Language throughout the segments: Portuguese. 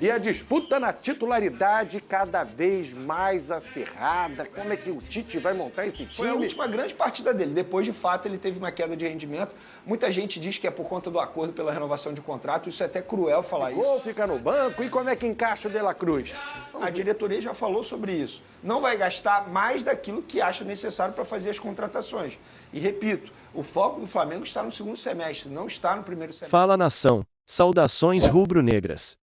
E a disputa na titularidade cada vez mais acirrada. Como é que o Tite vai montar esse time? Foi a última grande partida dele. Depois, de fato, ele teve uma queda de rendimento. Muita gente diz que é por conta do acordo pela renovação de contrato. Isso é até cruel falar isso. Gol, fica no banco. E como é que encaixa o De La Cruz? A diretoria já falou sobre isso. Não vai gastar mais daquilo que acha necessário para fazer as contratações. E repito, o foco do Flamengo está no segundo semestre, não está no primeiro semestre. Fala, nação. Saudações rubro-negras.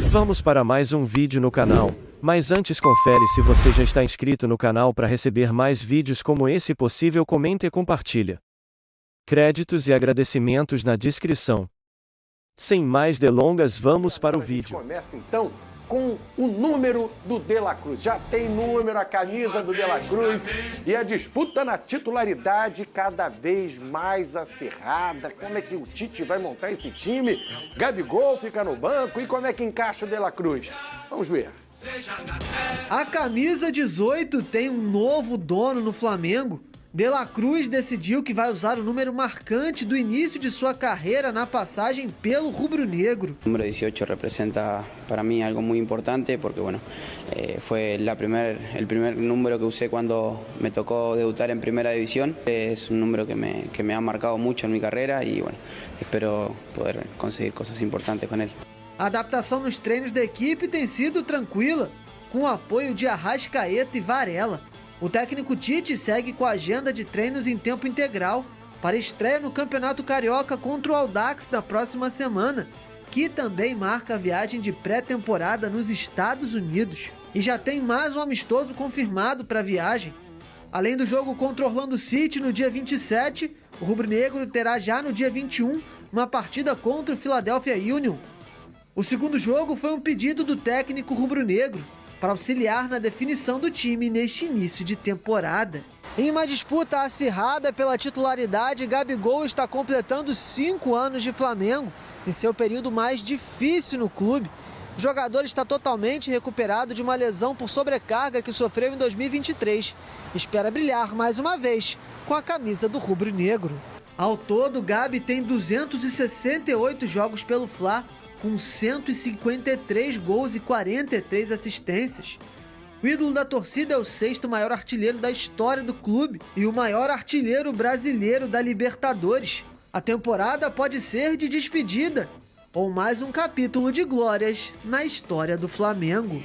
Vamos para mais um vídeo no canal, mas antes confere se você já está inscrito no canal para receber mais vídeos como esse possível, comenta e compartilha. Créditos e agradecimentos na descrição. Sem mais delongas, vamos para o vídeo. Começa então com o número do De La Cruz. Já tem número, a camisa do De La Cruz. E a disputa na titularidade cada vez mais acirrada. Como é que o Tite vai montar esse time? Gabigol fica no banco. E como é que encaixa o De La Cruz? Vamos ver. A camisa 18 tem um novo dono no Flamengo. De La Cruz decidiu que vai usar o número marcante do início de sua carreira na passagem pelo rubro-negro. O número 18 representa para mí algo muy importante porque bueno, fue el primer número que usé cuando me tocó debutar en primera división. Es un número que me ha marcado mucho en mi carrera y bueno, espero poder conseguir cosas importantes con él. A adaptação nos treinos da equipe tem sido tranquila, com o apoio de Arrascaeta e Varela. O técnico Tite segue com a agenda de treinos em tempo integral para estreia no Campeonato Carioca contra o Audax na próxima semana, que também marca a viagem de pré-temporada nos Estados Unidos. E já tem mais um amistoso confirmado para a viagem. Além do jogo contra o Orlando City no dia 27, o rubro-negro terá já no dia 21 uma partida contra o Philadelphia Union. O segundo jogo foi um pedido do técnico rubro-negro para auxiliar na definição do time neste início de temporada. Em uma disputa acirrada pela titularidade, Gabigol está completando 5 anos de Flamengo, em seu período mais difícil no clube. O jogador está totalmente recuperado de uma lesão por sobrecarga que sofreu em 2023. Espera brilhar mais uma vez com a camisa do rubro-negro. Ao todo, Gabi tem 268 jogos pelo Fla, com 153 gols e 43 assistências. O ídolo da torcida é o 6º maior artilheiro da história do clube e o maior artilheiro brasileiro da Libertadores. A temporada pode ser de despedida ou mais um capítulo de glórias na história do Flamengo.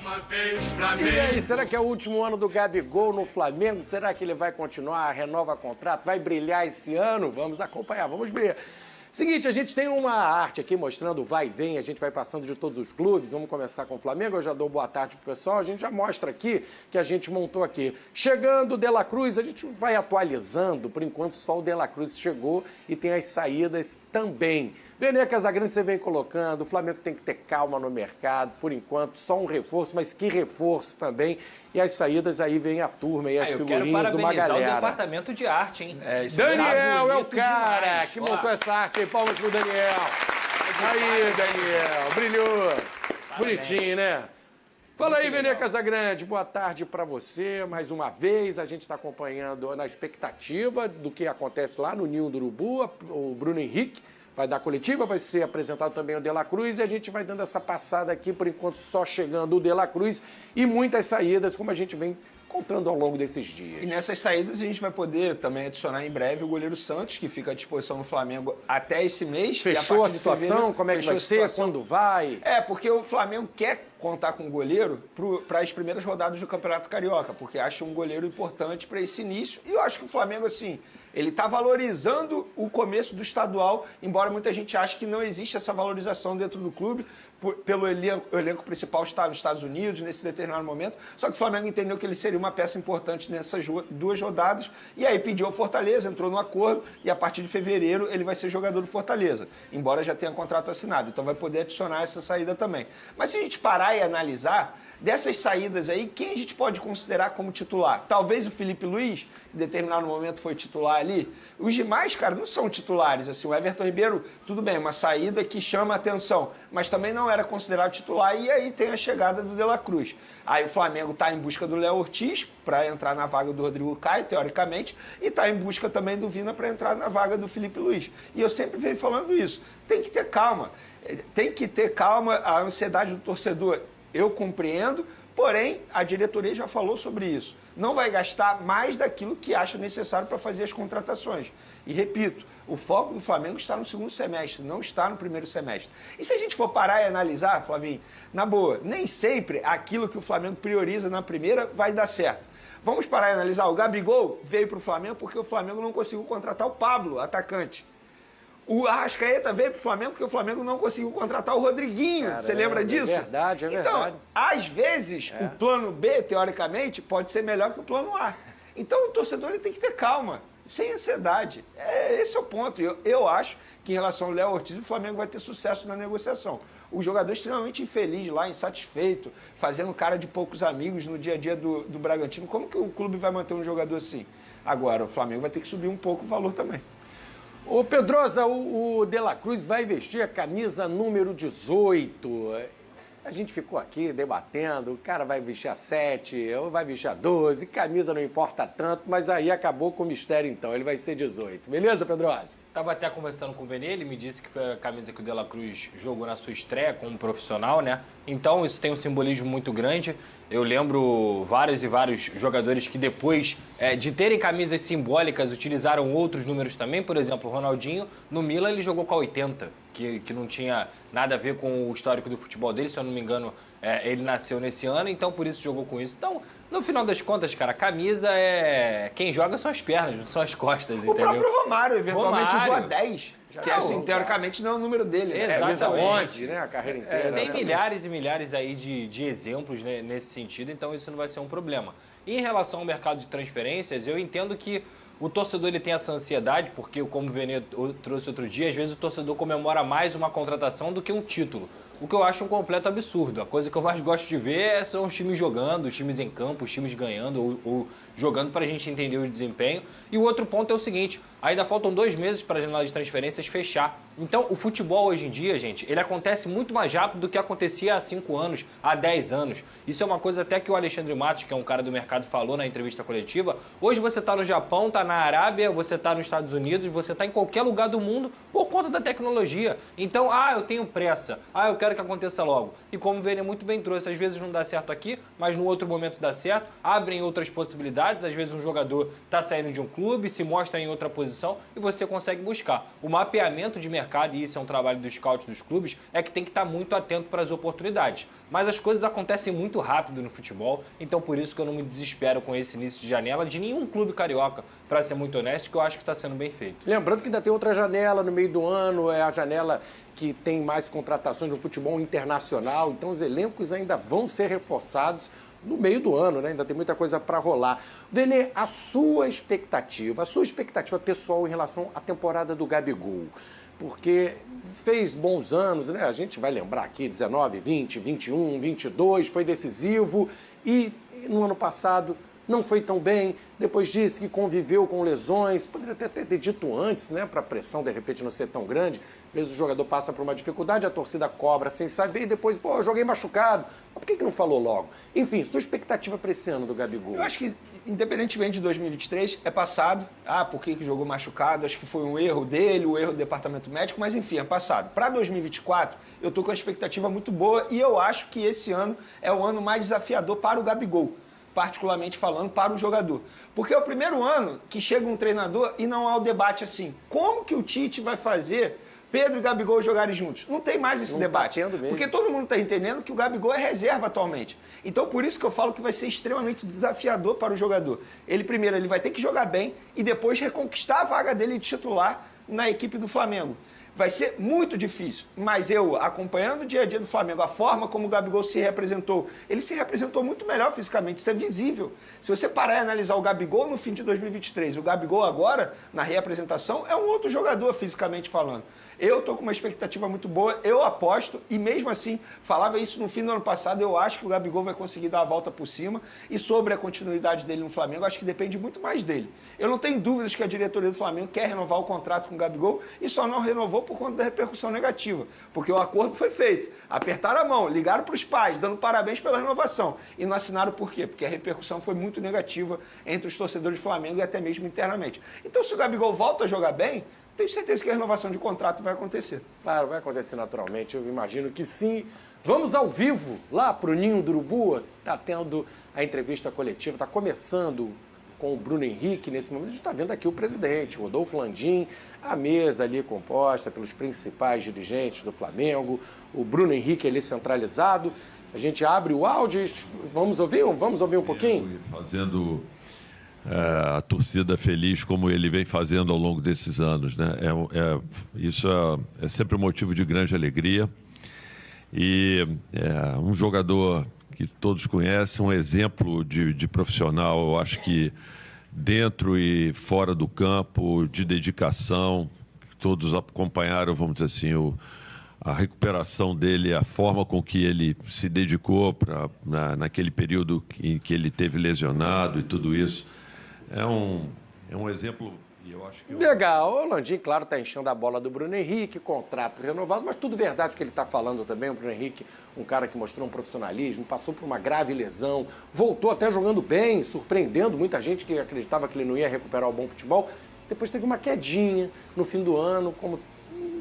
E aí, será que é o último ano do Gabigol no Flamengo? Será que ele vai continuar, renova contrato, vai brilhar esse ano? Vamos acompanhar, vamos ver. Seguinte, a gente tem uma arte aqui mostrando o vai e vem, a gente vai passando de todos os clubes, vamos começar com o Flamengo, eu já dou boa tarde pro pessoal, a gente já mostra aqui que a gente montou aqui. Chegando o De La Cruz, a gente vai atualizando, por enquanto só o De La Cruz chegou e tem as saídas também. Vene Casagrande você vem colocando, o Flamengo tem que ter calma no mercado, por enquanto só um reforço, mas que reforço também. E as saídas aí vem a turma e as figurinhas de uma galera. Eu quero parabenizar o departamento de arte, hein? Daniel é o cara que montou essa arte. Palmas pro Daniel. Aí, Daniel, brilhou. Bonitinho, né? Fala aí, Vene Casagrande, boa tarde para você. Mais uma vez, a gente está acompanhando na expectativa do que acontece lá no Ninho do Urubu, o Bruno Henrique vai dar coletiva, vai ser apresentado também o De La Cruz e a gente vai dando essa passada aqui, por enquanto só chegando o De La Cruz e muitas saídas, como a gente vem contando ao longo desses dias. E nessas saídas a gente vai poder também adicionar em breve o goleiro Santos, que fica à disposição no Flamengo até esse mês. Fechou a situação? Como é que vai ser? Quando vai? Porque o Flamengo quer contar com um goleiro para as primeiras rodadas do Campeonato Carioca, porque acha um goleiro importante para esse início. E eu acho que o Flamengo, assim, ele está valorizando o começo do estadual, embora muita gente ache que não existe essa valorização dentro do clube, pelo elenco principal estar nos Estados Unidos nesse determinado momento. Só que o Flamengo entendeu que ele seria uma peça importante nessas 2 rodadas, e aí pediu ao Fortaleza, entrou no acordo, e a partir de fevereiro ele vai ser jogador do Fortaleza, embora já tenha contrato assinado, então vai poder adicionar essa saída também. Mas se a gente parar e analisar, dessas saídas aí, quem a gente pode considerar como titular? Talvez o Felipe Luiz, em determinado momento foi titular ali. Os demais, cara, não são titulares. Assim, o Everton Ribeiro, tudo bem, uma saída que chama a atenção, mas também não era considerado titular, e aí tem a chegada do De La Cruz. Aí o Flamengo está em busca do Léo Ortiz para entrar na vaga do Rodrigo Caio, teoricamente, e está em busca também do Vina para entrar na vaga do Felipe Luiz. E eu sempre venho falando isso, tem que ter calma. Tem que ter calma, a ansiedade do torcedor eu compreendo, porém a diretoria já falou sobre isso. Não vai gastar mais daquilo que acha necessário para fazer as contratações. E repito, o foco do Flamengo está no segundo semestre, não está no primeiro semestre. E se a gente for parar e analisar, Flavinho, na boa, nem sempre aquilo que o Flamengo prioriza na primeira vai dar certo. Vamos parar e analisar. O Gabigol veio para o Flamengo porque o Flamengo não conseguiu contratar o Pablo, atacante. O Arrascaeta veio para o Flamengo porque o Flamengo não conseguiu contratar o Rodriguinho. Você lembra disso? É verdade, é verdade. Então, às vezes, o plano B, teoricamente, pode ser melhor que o plano A. Então, o torcedor ele tem que ter calma, sem ansiedade. Esse é o ponto. Eu acho que, em relação ao Léo Ortiz, o Flamengo vai ter sucesso na negociação. O jogador extremamente infeliz lá, insatisfeito, fazendo cara de poucos amigos no dia a dia do Bragantino. Como que o clube vai manter um jogador assim? Agora, o Flamengo vai ter que subir um pouco o valor também. Ô Pedrosa, o De La Cruz vai vestir a camisa número 18. A gente ficou aqui debatendo, o cara vai vestir a 7, ou vai vestir a 12, camisa não importa tanto, mas aí acabou com o mistério então, ele vai ser 18. Beleza, Pedrosa? Tava até conversando com o Vene, ele me disse que foi a camisa que o De La Cruz jogou na sua estreia como profissional, né? Então isso tem um simbolismo muito grande. Eu lembro vários e vários jogadores que depois de terem camisas simbólicas utilizaram outros números também. Por exemplo, o Ronaldinho, no Milan, ele jogou com a 80, que não tinha nada a ver com o histórico do futebol dele. Se eu não me engano, ele nasceu nesse ano, então por isso jogou com isso. Então, no final das contas, cara, a camisa quem joga são as pernas, não são as costas, entendeu? O próprio Romário, eventualmente, usou a 10. Que, não, assim, teoricamente, não é o número dele. Né? Exatamente. 11, né? A carreira inteira. Tem milhares e milhares aí de exemplos, né, nesse sentido, então isso não vai ser um problema. E em relação ao mercado de transferências, eu entendo que o torcedor ele tem essa ansiedade, porque, como o Vene trouxe outro dia, às vezes o torcedor comemora mais uma contratação do que um título. O que eu acho um completo absurdo. A coisa que eu mais gosto de ver são os times jogando, os times em campo, os times ganhando ou jogando para a gente entender o desempenho. E o outro ponto é o seguinte, ainda faltam 2 meses para a janela de transferências fechar. Então, o futebol hoje em dia, gente, ele acontece muito mais rápido do que acontecia há 5 anos, há 10 anos. Isso é uma coisa até que o Alexandre Matos, que é um cara do mercado, falou na entrevista coletiva. Hoje você está no Japão, está na Arábia, você está nos Estados Unidos, você está em qualquer lugar do mundo por conta da tecnologia. Então, eu tenho pressa, eu quero que aconteça logo. E como o Vene muito bem trouxe, às vezes não dá certo aqui, mas no outro momento dá certo, abrem outras possibilidades, às vezes um jogador está saindo de um clube, se mostra em outra posição e você consegue buscar. O mapeamento de mercado, e isso é um trabalho do scout dos clubes, é que tem que estar muito atento para as oportunidades. Mas as coisas acontecem muito rápido no futebol, então por isso que eu não me desespero com esse início de janela de nenhum clube carioca, para ser muito honesto, que eu acho que está sendo bem feito. Lembrando que ainda tem outra janela no meio do ano, é a janela que tem mais contratações no futebol internacional, então os elencos ainda vão ser reforçados no meio do ano, né? Ainda tem muita coisa para rolar. Vene, a sua expectativa pessoal em relação à temporada do Gabigol, porque fez bons anos, né? A gente vai lembrar aqui, 19, 20, 21, 22, foi decisivo e no ano passado não foi tão bem, depois disse que conviveu com lesões, poderia até ter dito antes, né, para a pressão de repente não ser tão grande, às vezes o jogador passa por uma dificuldade, a torcida cobra sem saber e depois, eu joguei machucado, mas por que não falou logo? Enfim, sua expectativa para esse ano do Gabigol? Eu acho que, independentemente de 2023, é passado, por que jogou machucado, acho que foi um erro dele, um erro do departamento médico, mas enfim, é passado. Para 2024, eu estou com uma expectativa muito boa e eu acho que esse ano é o ano mais desafiador para o Gabigol, particularmente falando, para o jogador. Porque é o primeiro ano que chega um treinador e não há o debate assim, como que o Tite vai fazer Pedro e Gabigol jogarem juntos? Não tem mais esse debate. Porque todo mundo está entendendo que o Gabigol é reserva atualmente. Então, por isso que eu falo que vai ser extremamente desafiador para o jogador. Primeiro, ele vai ter que jogar bem e depois reconquistar a vaga dele de titular na equipe do Flamengo. Vai ser muito difícil, mas eu, acompanhando o dia a dia do Flamengo, a forma como o Gabigol se representou, ele se representou muito melhor fisicamente, isso é visível. Se você parar e analisar o Gabigol no fim de 2023, o Gabigol agora, na reapresentação, é um outro jogador fisicamente falando. Eu estou com uma expectativa muito boa, eu aposto, e mesmo assim, falava isso no fim do ano passado, eu acho que o Gabigol vai conseguir dar a volta por cima, e sobre a continuidade dele no Flamengo, acho que depende muito mais dele. Eu não tenho dúvidas que a diretoria do Flamengo quer renovar o contrato com o Gabigol, e só não renovou por conta da repercussão negativa, porque o acordo foi feito, apertaram a mão, ligaram para os pais, dando parabéns pela renovação, e não assinaram por quê? Porque a repercussão foi muito negativa entre os torcedores do Flamengo e até mesmo internamente. Então, se o Gabigol volta a jogar bem, tenho certeza que a renovação de contrato vai acontecer. Claro, vai acontecer naturalmente, eu imagino que sim. Vamos ao vivo lá para o Ninho do Urubu. Está tendo a entrevista coletiva, está começando com o Bruno Henrique. Nesse momento a gente está vendo aqui o presidente, Rodolfo Landim, a mesa ali composta pelos principais dirigentes do Flamengo, o Bruno Henrique ali centralizado. A gente abre o áudio e vamos ouvir um pouquinho? Fazendo a torcida feliz como ele vem fazendo ao longo desses anos, né? Isso é sempre um motivo de grande alegria. E um jogador que todos conhecem, um exemplo de profissional, eu acho que dentro e fora do campo, de dedicação, todos acompanharam, vamos dizer assim, a recuperação dele, a forma com que ele se dedicou naquele período em que ele teve lesionado e tudo isso. É um exemplo, e eu acho que... Legal, o Landim, claro, está enchendo a bola do Bruno Henrique, contrato renovado, mas tudo verdade o que ele está falando também. O Bruno Henrique, um cara que mostrou um profissionalismo, passou por uma grave lesão, voltou até jogando bem, surpreendendo muita gente que acreditava que ele não ia recuperar o bom futebol. Depois teve uma quedinha no fim do ano, como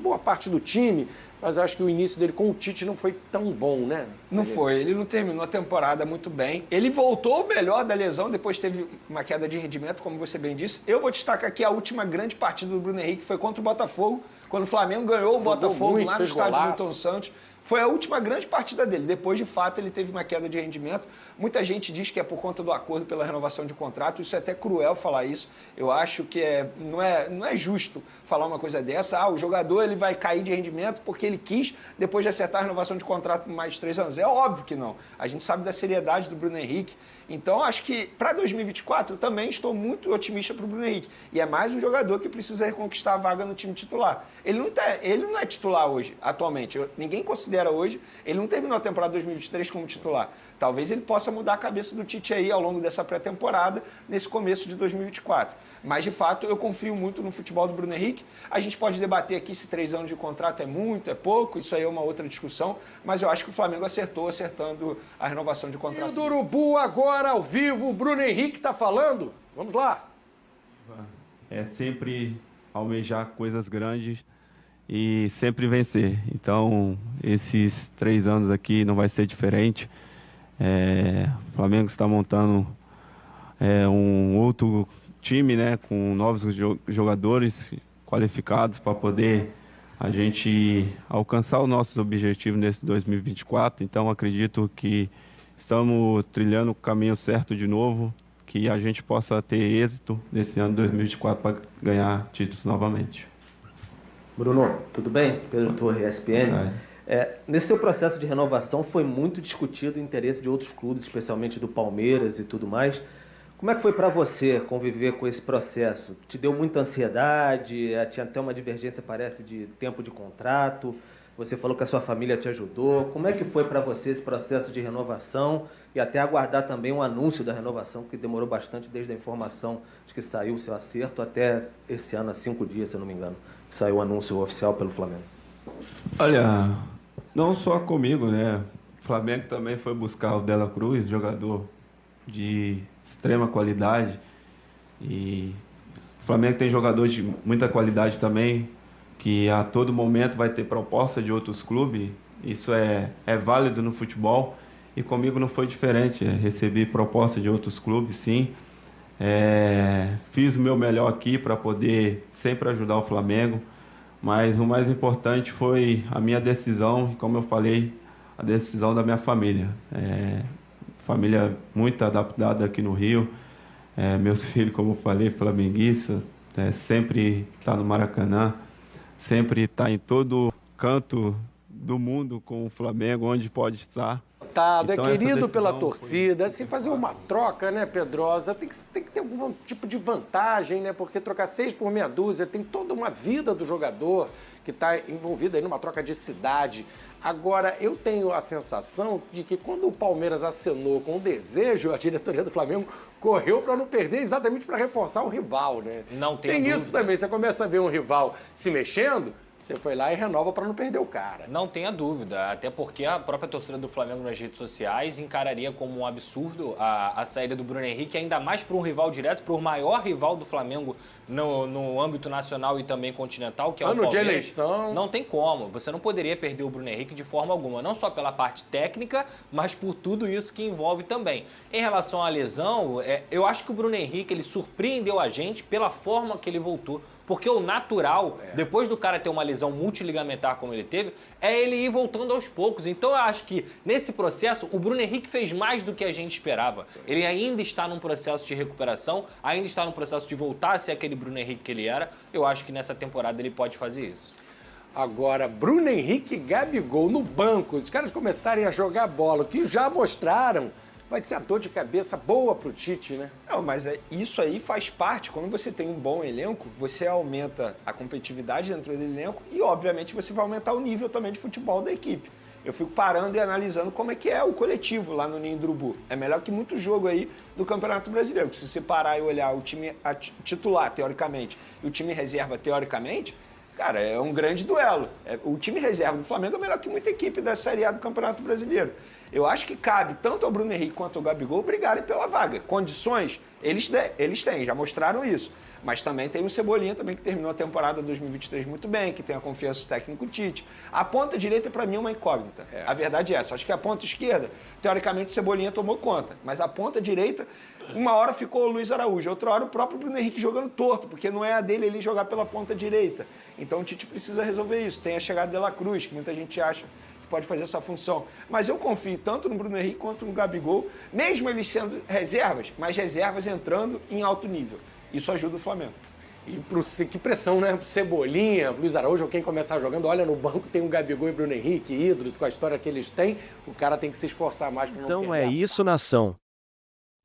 boa parte do time, mas eu acho que o início dele com o Tite não foi tão bom, né? Não foi, ele não terminou a temporada muito bem. Ele voltou melhor da lesão, depois teve uma queda de rendimento, como você bem disse. Eu vou destacar aqui a última grande partida do Bruno Henrique, foi contra o Botafogo, quando o Flamengo ganhou o Botafogo lá no estádio do Milton Santos. Foi a última grande partida dele. Depois, de fato, ele teve uma queda de rendimento. Muita gente diz que é por conta do acordo pela renovação de contrato. Isso é até cruel falar isso. Eu acho que não é justo falar uma coisa dessa. O jogador ele vai cair de rendimento porque ele quis, depois de acertar a renovação de contrato por mais de 3 anos. É óbvio que não. A gente sabe da seriedade do Bruno Henrique. Então, acho que para 2024 eu também estou muito otimista para o Bruno Henrique. E é mais um jogador que precisa reconquistar a vaga no time titular. Ele não é titular hoje, atualmente. Ninguém considera hoje. Ele não terminou a temporada 2023 como titular. Talvez ele possa mudar a cabeça do Tite aí ao longo dessa pré-temporada, nesse começo de 2024. Mas, de fato, eu confio muito no futebol do Bruno Henrique. A gente pode debater aqui se 3 anos de contrato é muito, é pouco. Isso aí é uma outra discussão. Mas eu acho que o Flamengo acertando a renovação de contrato. E do Urubu agora, ao vivo, o Bruno Henrique está falando. Vamos lá. É sempre almejar coisas grandes e sempre vencer. Então, esses 3 anos aqui não vai ser diferente. O Flamengo está montando um outro time, né, com novos jogadores qualificados para poder a gente alcançar os nossos objetivos nesse 2024. Então, acredito que estamos trilhando o caminho certo de novo, que a gente possa ter êxito nesse ano 2024 para ganhar títulos novamente. Bruno, tudo bem? Pedro Torre, ESPN. Nesse seu processo de renovação foi muito discutido o interesse de outros clubes, especialmente do Palmeiras e tudo mais. Como é que foi para você conviver com esse processo? Te deu muita ansiedade? Tinha até uma divergência, parece, de tempo de contrato? Você falou que a sua família te ajudou. Como é que foi para você esse processo de renovação e até aguardar também um anúncio da renovação, que demorou bastante desde a informação de que saiu o seu acerto até esse ano, há 5 dias, se eu não me engano, que saiu o anúncio oficial pelo Flamengo? Olha, não só comigo, né? O Flamengo também foi buscar o Dela Cruz, jogador de extrema qualidade. E o Flamengo tem jogadores de muita qualidade também, que a todo momento vai ter proposta de outros clubes. Isso é válido no futebol e comigo não foi diferente. Recebi proposta de outros clubes, sim. Fiz o meu melhor aqui para poder sempre ajudar o Flamengo, mas o mais importante foi a minha decisão e, como eu falei, a decisão da minha família. Família muito adaptada aqui no Rio. Meus filhos, como eu falei, flamenguistas, sempre tá no Maracanã, sempre está em todo canto do mundo com o Flamengo, onde pode estar. Então, é querido pela torcida. Se fazer uma troca, né, Pedrosa, tem que ter algum tipo de vantagem, né? Porque trocar 6 por meia dúzia tem toda uma vida do jogador que está envolvido aí numa troca de cidade. Agora, eu tenho a sensação de que quando o Palmeiras acenou com o desejo, a diretoria do Flamengo correu para não perder, exatamente para reforçar o rival, né? Não tem dúvida. Isso também. Você começa a ver um rival se mexendo, Você foi lá e renova para não perder o cara. Não tenha dúvida, até porque a própria torcida do Flamengo nas redes sociais encararia como um absurdo a saída do Bruno Henrique, ainda mais para um rival direto, para o maior rival do Flamengo no âmbito nacional e também continental, que é o Ano Palmeiras. de eleição. Não tem como, você não poderia perder o Bruno Henrique de forma alguma, não só pela parte técnica, mas por tudo isso que envolve também. Em relação à lesão, eu acho que o Bruno Henrique ele surpreendeu a gente pela forma que ele voltou. Porque o natural, depois do cara ter uma lesão multiligamentar como ele teve, é ele ir voltando aos poucos. Então eu acho que nesse processo o Bruno Henrique fez mais do que a gente esperava. Ele ainda está num processo de recuperação, ainda está num processo de voltar a ser aquele Bruno Henrique que ele era. Eu acho que nessa temporada ele pode fazer isso. Agora, Bruno Henrique e Gabigol no banco, os caras começarem a jogar bola, o que já mostraram, vai ser a dor de cabeça boa pro Tite, né? Não, mas isso aí faz parte. Quando você tem um bom elenco, você aumenta a competitividade dentro do elenco e, obviamente, você vai aumentar o nível também de futebol da equipe. Eu fico parando e analisando como é que é o coletivo lá no Ninho do Urubu. É melhor que muito jogo aí do Campeonato Brasileiro. Porque se você parar e olhar o time titular, teoricamente, e o time reserva, teoricamente, cara, é um grande duelo. O time reserva do Flamengo é melhor que muita equipe da Série A do Campeonato Brasileiro. Eu acho que cabe tanto ao Bruno Henrique quanto ao Gabigol brigarem pela vaga. Condições, eles têm, já mostraram isso. Mas também tem o Cebolinha também, que terminou a temporada 2023 muito bem, que tem a confiança do técnico Tite. A ponta direita, para mim, é uma incógnita. A verdade é essa. Acho que a ponta esquerda, teoricamente, o Cebolinha tomou conta. Mas a ponta direita, uma hora ficou o Luiz Araújo, outra hora o próprio Bruno Henrique jogando torto, porque não é a dele ele jogar pela ponta direita. Então o Tite precisa resolver isso. Tem a chegada de La Cruz, que muita gente acha pode fazer essa função. Mas eu confio tanto no Bruno Henrique quanto no Gabigol, mesmo eles sendo reservas, mas reservas entrando em alto nível. Isso ajuda o Flamengo. E que pressão, né? Pro Cebolinha, Luiz Araújo, ou quem começar jogando, olha no banco, tem o Gabigol e Bruno Henrique, ídolos, com a história que eles têm, o cara tem que se esforçar mais para não perder. Então é isso, nação.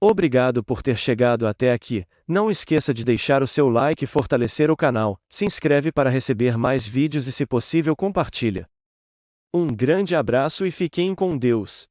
Obrigado por ter chegado até aqui. Não esqueça de deixar o seu like e fortalecer o canal. Se inscreve para receber mais vídeos e, se possível, compartilha. Um grande abraço e fiquem com Deus.